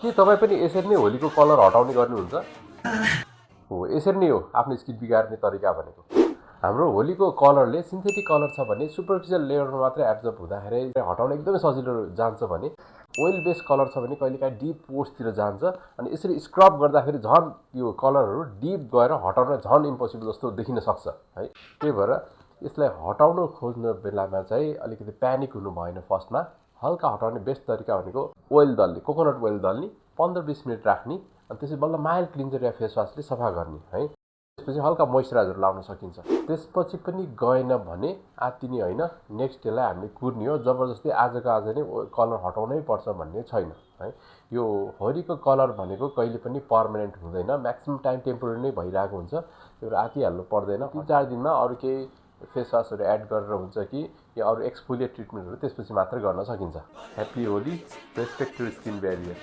के तपाईँ पनि यसरी नै होलीको कलर हटाउने गर्नुहुन्छ? हो यसरी नै हो आफ्नो स्किन बिगार्ने तरिका भनेको। हाम्रो होलीको कलरले सिन्थेटिक कलर छ भने सुपरफिसियल लेयरमा मात्रै एब्जर्ब हुँदाखेरि हटाउन एकदमै सजिलो जान्छ भने ओइल बेस कलर छ भने कहिलेकाहीँ डिप पोर्सतिर जान्छ अनि यसरी स्क्रब गर्दाखेरि झन् यो कलरहरू डिप गएर हटाउन झन् इम्पोसिबल जस्तो देखिन सक्छ है। त्यही भएर यसलाई हटाउन खोज्ने बेलामा चाहिँ अलिकति प्यानिक हुनु भएन। फर्स्टमा हल्का हटाउने बेस्ट तरिका भनेको ओइल दल्ने, कोकोनट ओइल दल्ने, 15-20 मिनट राख्ने अनि त्यसपछि बल्ल माइल्ड क्लिन्जर या फेस वासले सफा गर्ने है। त्यसपछि हल्का मोइस्चराइजर लाउन सकिन्छ। त्यसपछि पनि गएन भने आत्तिने होइन, नेक्स्ट डेलाई हामीले कुर्ने हो। जबरजस्ती आजको आज नै कलर हटाउनै पर्छ भन्ने छैन है। यो होलीको कलर भनेको कहिले पनि पर्मानेन्ट हुँदैन, म्याक्सिमम टाइम टेम्पोररी नै भइरहेको हुन्छ। त्यो आत्तिहाल्नु पर्दैन। 3-4 दिनमा अरू केही फेस वासहरू एड गरेर हुन्छ कि या अरू एक्सफोलिएट ट्रिटमेन्टहरू त्यसपछि मात्रै गर्न सकिन्छ। Happy Holi, respect to skin barrier.